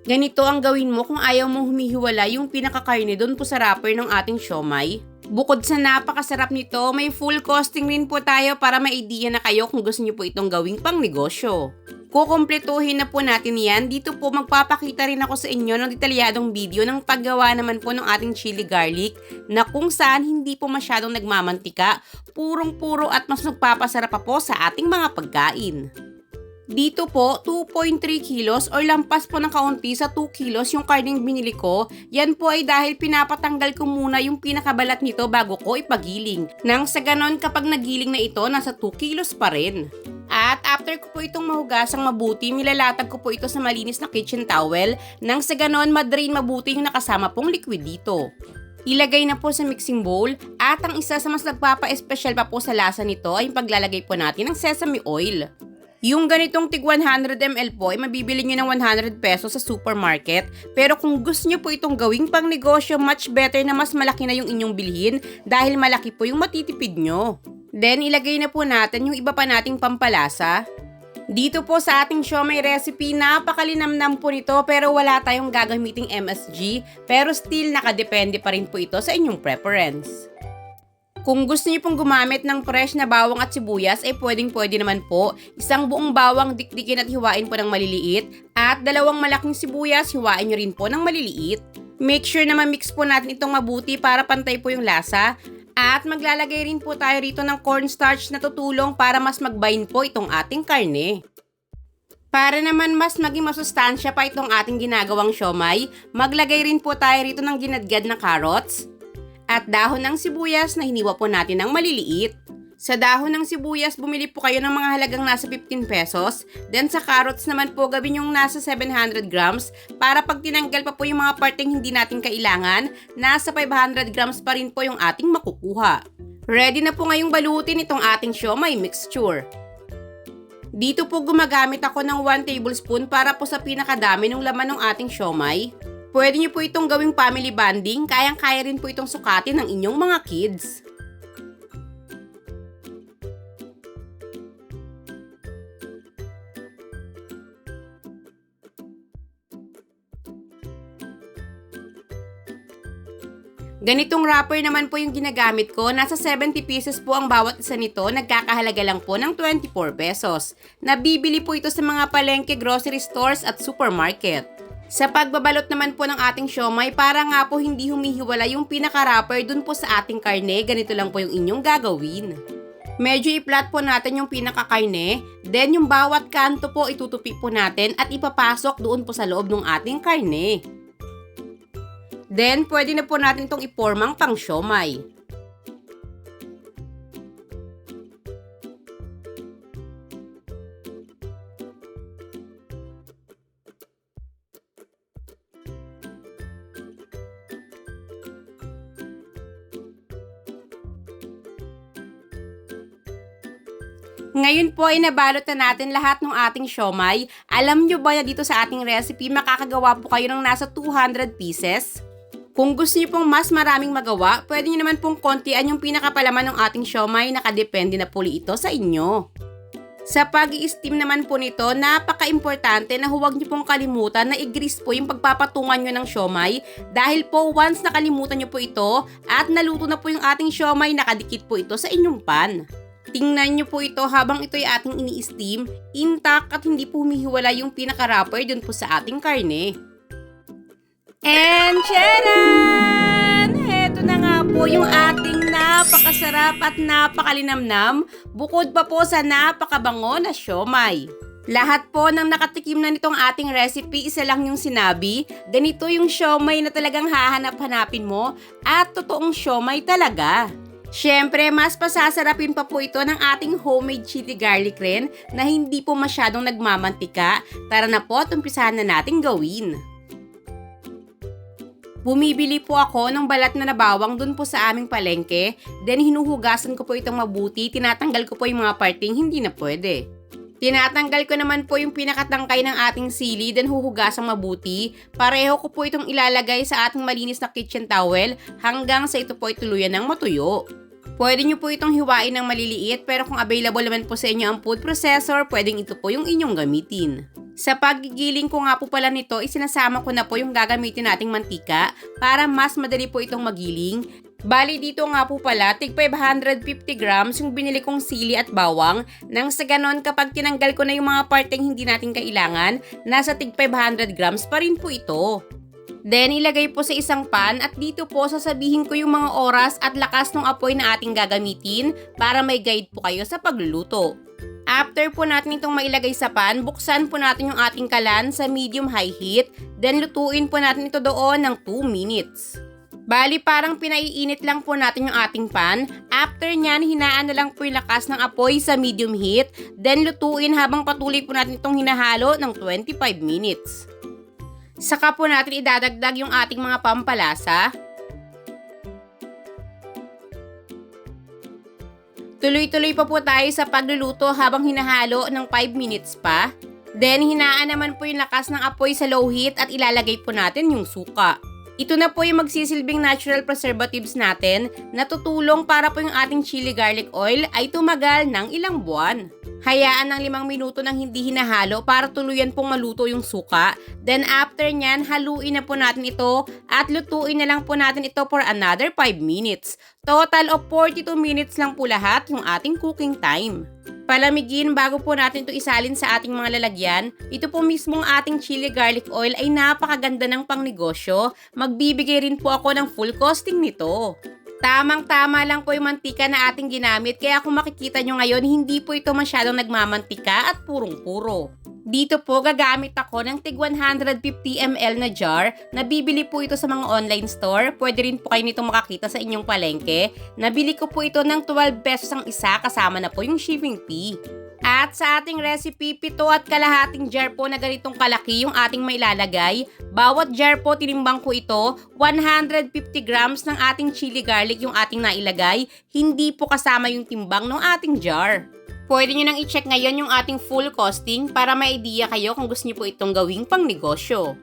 Ganito ang gawin mo kung ayaw mong humihiwala yung pinakakarne doon po sa wrapper ng ating siomai. Bukod sa napakasarap nito, may full costing rin po tayo para ma-idea na kayo kung gusto niyo po itong gawing pang negosyo. Kukumpletuhin na po natin yan. Dito po magpapakita rin ako sa inyo ng detalyadong video ng paggawa naman po ng ating chili garlic na kung saan hindi po masyadong nagmamantika, purong-puro at mas magpapasarap pa po sa ating mga pagkain. Dito po, 2.3 kilos or lampas po ng kaunti sa 2 kilos yung karneng binili ko. Yan po ay dahil pinapatanggal ko muna yung pinakabalat nito bago ko ipagiling. Nang sa ganon kapag nagiling na ito, nasa 2 kilos pa rin. At after ko po itong mahugasang mabuti, nilalatag ko po ito sa malinis na kitchen towel. Nang sa ganon, madrain mabuti yung nakasama pong liquid dito. Ilagay na po sa mixing bowl at ang isa sa mas nagpapa-espesyal pa po sa lasa nito ay yung paglalagay po natin ng sesame oil. Yung ganitong tig 100 ml po ay mabibili nyo ng 100 pesos sa supermarket. Pero kung gusto nyo po itong gawing pang negosyo, much better na mas malaki na yung inyong bilhin dahil malaki po yung matitipid nyo. Then ilagay na po natin yung iba pa nating pampalasa. Dito po sa ating siomai recipe, napakalinamnam po nito pero wala tayong gagamiting MSG. Pero still nakadepende pa rin po ito sa inyong preference. Kung gusto niyo pong gumamit ng fresh na bawang at sibuyas, ay pwedeng-pwede naman po. Isang buong bawang dikdikin at hiwain po ng maliliit. At 2 malaking sibuyas, hiwain nyo rin po ng maliliit. Make sure na ma-mix po natin itong mabuti para pantay po yung lasa. At maglalagay rin po tayo rito ng cornstarch na tutulong para mas mag-bind po itong ating karne. Para naman mas maging masustansya pa itong ating ginagawang siomai, maglagay rin po tayo rito ng ginadgad na carrots. At dahon ng sibuyas na hiniwa po natin ng maliliit. Sa dahon ng sibuyas, bumili po kayo ng mga halagang nasa 15 pesos. Then sa carrots naman po, gawin yung nasa 700 grams. Para pag tinanggal pa po yung mga parteng hindi natin kailangan, nasa 500 grams pa rin po yung ating makukuha. Ready na po ngayong balutin itong ating siomai mixture. Dito po gumagamit ako ng 1 tablespoon para po sa pinakadami ng laman ng ating siomai. Pwede niyo po itong gawing family bonding, kayang-kaya rin po itong sukatin ng inyong mga kids. Ganitong wrapper naman po yung ginagamit ko, nasa 70 pieces po ang bawat isa nito, nagkakahalaga lang po ng 24 pesos. Nabibili po ito sa mga palengke, grocery stores at supermarket. Sa pagbabalot naman po ng ating siomai, para nga po hindi humihiwala yung pinaka-wrapper dun po sa ating karne, ganito lang po yung inyong gagawin. Medyo i-flat po natin yung pinaka-karne, then yung bawat kanto po itutupi po natin at ipapasok doon po sa loob ng ating karne. Then pwede na po natin itong ipormang pang siomai. Ngayon po ay nabalot na natin lahat ng ating siomai. Alam nyo ba na dito sa ating recipe makakagawa po kayo ng nasa 200 pieces? Kung gusto niyo pong mas maraming magawa, pwede niyo naman pong kontian yung pinakapalaman ng ating siomai, nakadepende na po ito sa inyo. Sa pag-i-steam naman po nito, napaka-importante na huwag niyo pong kalimutan na i-grease po yung pagpapatungan nyo ng siomai dahil po once nakalimutan nyo po ito at naluto na po yung ating siomai, nakadikit po ito sa inyong pan. Tingnan nyo po ito habang ito ay ating ini-steam, intact at hindi po humihiwala yung pinaka-wrapper dun po sa ating karne. And charan! Heto na nga po yung ating napakasarap at napakalinamnam, bukod pa po sa napakabango na siomai. Lahat po ng nakatikim na nitong ating recipe, isa lang yung sinabi, ganito yung siomai na talagang hahanap-hanapin mo at totoong siomai talaga. Siyempre, mas pasasarapin pa po ito ng ating homemade chili garlic rin na hindi po masyadong nagmamantika. Tara na po at umpisahan na nating gawin. Bumibili po ako ng balat na bawang dun po sa aming palengke. Then hinuhugasan ko po itong mabuti, tinatanggal ko po yung mga parting hindi na pwede. Tinatanggal ko naman po yung pinakatangkay ng ating sili, then huhugasang mabuti. Pareho ko po itong ilalagay sa ating malinis na kitchen towel hanggang sa ito po ay tuluyan ng matuyo. Pwede nyo po itong hiwain ng maliliit pero kung available naman po sa inyo ang food processor, pwedeng ito po yung inyong gamitin. Sa paggigiling ko nga po pala nito, isinasama ko na po yung gagamitin nating mantika para mas madali po itong magiling. Bali dito nga po pala, tig 550 grams yung binili kong sili at bawang. Nang sa ganon, kapag tinanggal ko na yung mga parteng hindi natin kailangan, nasa tig 500 grams pa rin po ito. Then, ilagay po sa isang pan at dito po sasabihin ko yung mga oras at lakas ng apoy na ating gagamitin para may guide po kayo sa pagluluto. After po natin itong mailagay sa pan, buksan po natin yung ating kalan sa medium-high heat, then lutuin po natin ito doon ng 2 minutes. Bali, parang pinaiinit lang po natin yung ating pan. After nyan, hinaan na lang po yung lakas ng apoy sa medium heat, then lutuin habang patuloy po natin itong hinahalo ng 25 minutes. Saka po natin idadagdag yung ating mga pampalasa. Tuloy-tuloy pa po tayo sa pagluluto habang hinahalo ng 5 minutes pa. Then, hinaan naman po yung lakas ng apoy sa low heat at ilalagay po natin yung suka. Ito na po yung magsisilbing natural preservatives natin na tutulong para po yung ating chili garlic oil ay tumagal ng ilang buwan. Hayaan ng 5 minuto nang hindi hinahalo para tuluyan pong maluto yung suka. Then after nyan, haluin na po natin ito at lutuin na lang po natin ito for another 5 minutes. Total of 42 minutes lang po lahat yung ating cooking time. Palamigin bago po natin ito isalin sa ating mga lalagyan. Ito po mismong ating chili garlic oil ay napakaganda ng pangnegosyo. Magbibigay rin po ako ng full costing nito. Tamang-tama lang po yung mantika na ating ginamit kaya kung makikita nyo ngayon, hindi po ito masyadong nagmamantika at purong-puro. Dito po gagamit ako ng tig 150 ml na jar. Nabibili po ito sa mga online store. Pwede rin po kayo nitong makakita sa inyong palengke. Nabili ko po ito ng 12 pesos ang isa kasama na po yung shipping fee. At sa ating recipe, 7.5 jar po na ganitong kalaki yung ating mailalagay. Bawat jar po tinimbang ko ito, 150 grams ng ating chili garlic yung ating nailagay. Hindi po kasama yung timbang ng ating jar. Pwede nyo nang i-check ngayon yung ating full costing para may idea kayo kung gusto nyo po itong gawing pang negosyo.